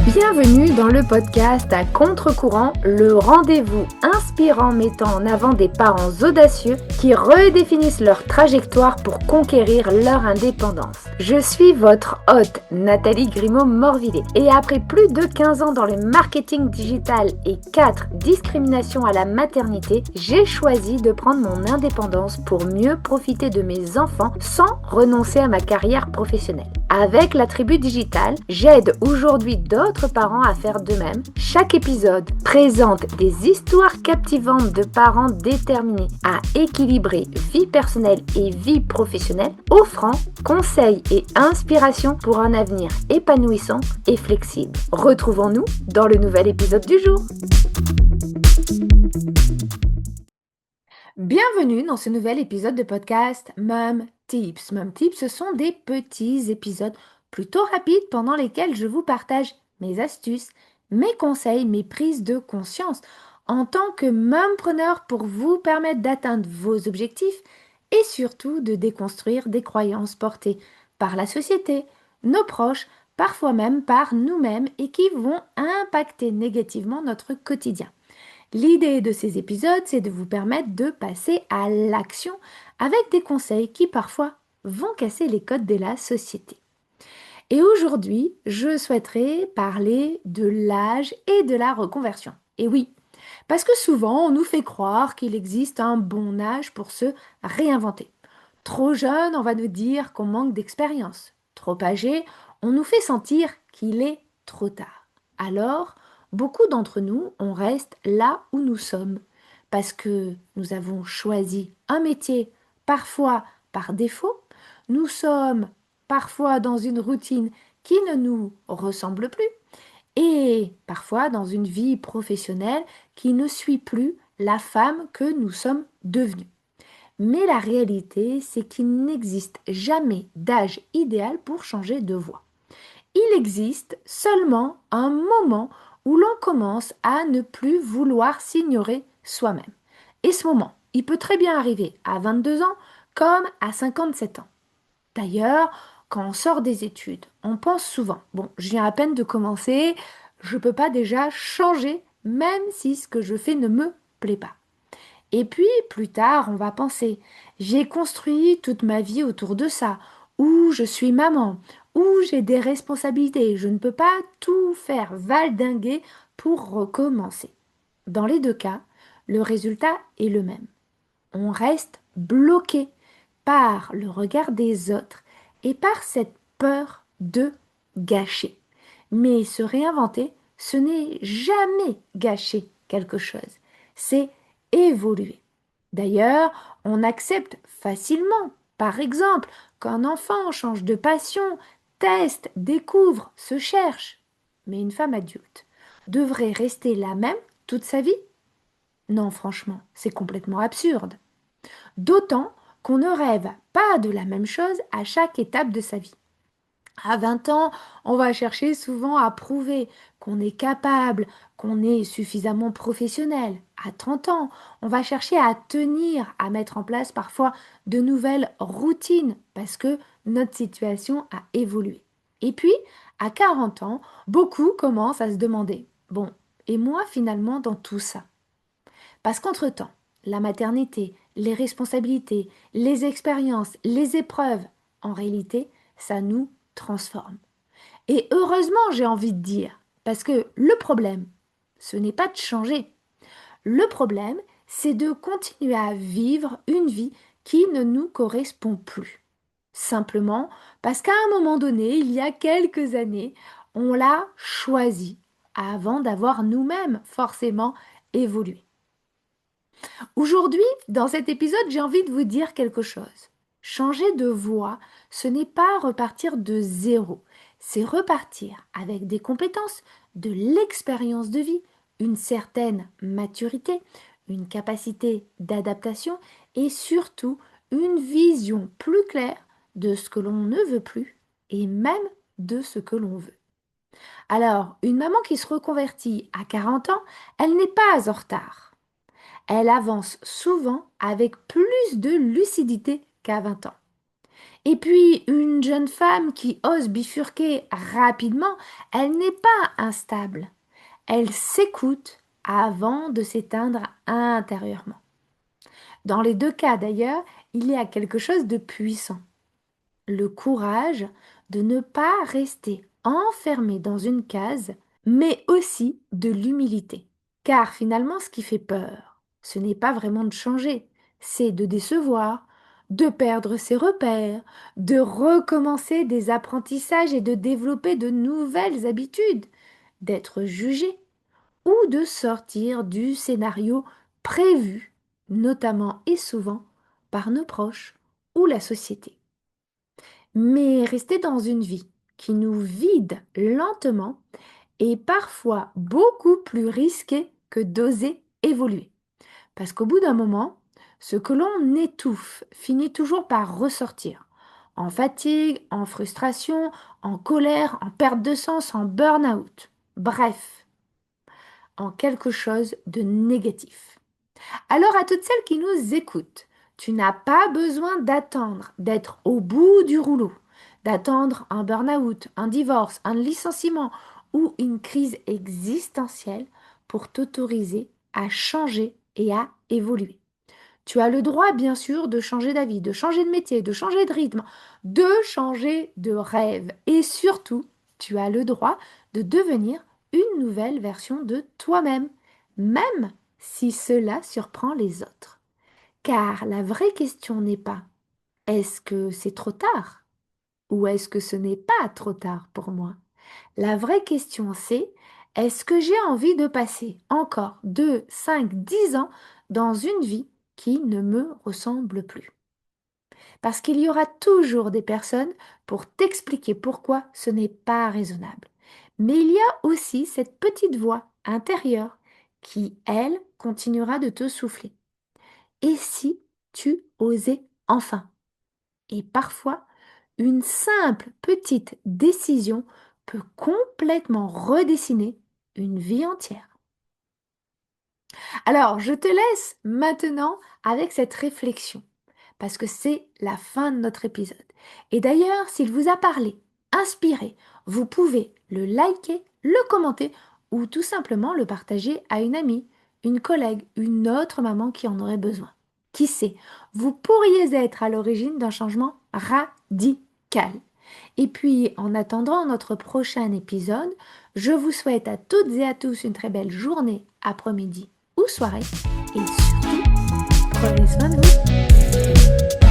Bienvenue dans le podcast à contre-courant, le rendez-vous inspirant mettant en avant des parents audacieux qui redéfinissent leur trajectoire pour conquérir leur indépendance. Je suis votre hôte, Nathalie Grimaud-Morvillet, et après plus de 15 ans dans le marketing digital et 4 discriminations à la maternité, j'ai choisi de prendre mon indépendance pour mieux profiter de mes enfants sans renoncer à ma carrière professionnelle. Avec la tribu digitale, j'aide aujourd'hui d'autres parents à faire de même. Chaque épisode présente des histoires captivantes de parents déterminés à équilibrer vie personnelle et vie professionnelle, offrant conseils et inspiration pour un avenir épanouissant et flexible. Retrouvons-nous dans le nouvel épisode du jour. Bienvenue dans ce nouvel épisode de podcast Mom Tips. Mom Tips, ce sont des petits épisodes plutôt rapides pendant lesquels je vous partage mes astuces, mes conseils, mes prises de conscience en tant que mompreneur pour vous permettre d'atteindre vos objectifs et surtout de déconstruire des croyances portées par la société, nos proches, parfois même par nous-mêmes et qui vont impacter négativement notre quotidien. L'idée de ces épisodes, c'est de vous permettre de passer à l'action avec des conseils qui parfois vont casser les codes de la société. Et aujourd'hui, je souhaiterais parler de l'âge et de la reconversion. Et oui, parce que souvent, on nous fait croire qu'il existe un bon âge pour se réinventer. Trop jeune, on va nous dire qu'on manque d'expérience. Trop âgé, on nous fait sentir qu'il est trop tard. Alors, beaucoup d'entre nous, on reste là où nous sommes, parce que nous avons choisi un métier, parfois par défaut. Nous sommes parfois dans une routine qui ne nous ressemble plus et parfois dans une vie professionnelle qui ne suit plus la femme que nous sommes devenus. Mais la réalité, c'est qu'il n'existe jamais d'âge idéal pour changer de voie. Il existe seulement un moment où l'on commence à ne plus vouloir s'ignorer soi-même. Et ce moment, il peut très bien arriver à 22 ans comme à 57 ans. D'ailleurs, quand on sort des études, on pense souvent, bon, je viens à peine de commencer, je ne peux pas déjà changer même si ce que je fais ne me plaît pas. Et puis, plus tard, on va penser, j'ai construit toute ma vie autour de ça, ou je suis maman, ou j'ai des responsabilités, je ne peux pas tout faire valdinguer pour recommencer. Dans les deux cas, le résultat est le même. On reste bloqué par le regard des autres et par cette peur de gâcher. Mais se réinventer, ce n'est jamais gâcher quelque chose, c'est évoluer. D'ailleurs, on accepte facilement, par exemple, qu'un enfant change de passion, teste, découvre, se cherche. Mais une femme adulte devrait rester la même toute sa vie? Non, franchement, c'est complètement absurde. D'autant qu'on ne rêve pas de la même chose à chaque étape de sa vie. À 20 ans, on va chercher souvent à prouver qu'on est capable, qu'on est suffisamment professionnel. À 30 ans, on va chercher à tenir, à mettre en place parfois de nouvelles routines parce que notre situation a évolué. Et puis, à 40 ans, beaucoup commencent à se demander, bon, et moi finalement dans tout ça? Parce qu'entre-temps, la maternité, les responsabilités, les expériences, les épreuves, en réalité, ça nous transforme. Et heureusement, j'ai envie de dire, parce que le problème, ce n'est pas de changer. Le problème, c'est de continuer à vivre une vie qui ne nous correspond plus. Simplement parce qu'à un moment donné, il y a quelques années, on l'a choisi avant d'avoir nous-mêmes forcément évolué. Aujourd'hui, dans cet épisode, j'ai envie de vous dire quelque chose. Changer de voie, ce n'est pas repartir de zéro, c'est repartir avec des compétences, de l'expérience de vie, une certaine maturité, une capacité d'adaptation et surtout une vision plus claire de ce que l'on ne veut plus et même de ce que l'on veut. Alors, une maman qui se reconvertit à 40 ans, elle n'est pas en retard. Elle avance souvent avec plus de lucidité qu'à 20 ans. Et puis, une jeune femme qui ose bifurquer rapidement, elle n'est pas instable. Elle s'écoute avant de s'éteindre intérieurement. Dans les deux cas d'ailleurs, il y a quelque chose de puissant. Le courage de ne pas rester enfermé dans une case, mais aussi de l'humilité. Car finalement, ce qui fait peur, ce n'est pas vraiment de changer, c'est de décevoir, de perdre ses repères, de recommencer des apprentissages et de développer de nouvelles habitudes, d'être jugé ou de sortir du scénario prévu, notamment et souvent par nos proches ou la société. Mais rester dans une vie qui nous vide lentement est parfois beaucoup plus risqué que d'oser évoluer. Parce qu'au bout d'un moment, ce que l'on étouffe finit toujours par ressortir. En fatigue, en frustration, en colère, en perte de sens, en burn-out. Bref, en quelque chose de négatif. Alors à toutes celles qui nous écoutent, tu n'as pas besoin d'attendre d'être au bout du rouleau, d'attendre un burn-out, un divorce, un licenciement ou une crise existentielle pour t'autoriser à changer et à évoluer. Tu as le droit, bien sûr, de changer d'avis, de changer de métier, de changer de rythme, de changer de rêve. Et surtout, tu as le droit de devenir une nouvelle version de toi-même, même si cela surprend les autres. Car la vraie question n'est pas est-ce que c'est trop tard ou est-ce que ce n'est pas trop tard pour moi? La vraie question c'est est-ce que j'ai envie de passer encore 2, 5, 10 ans dans une vie qui ne me ressemble plus? Parce qu'il y aura toujours des personnes pour t'expliquer pourquoi ce n'est pas raisonnable. Mais il y a aussi cette petite voix intérieure qui, elle, continuera de te souffler. Et si tu osais enfin? Et parfois, une simple petite décision peut complètement redessiner une vie entière. Alors, je te laisse maintenant avec cette réflexion, parce que c'est la fin de notre épisode. Et d'ailleurs, s'il vous a parlé, inspiré, vous pouvez le liker, le commenter ou tout simplement le partager à une amie, une collègue, une autre maman qui en aurait besoin. Qui sait, vous pourriez être à l'origine d'un changement radical. Et puis, en attendant notre prochain épisode, je vous souhaite à toutes et à tous une très belle journée, après-midi ou soirée. Et surtout, prenez soin de vous.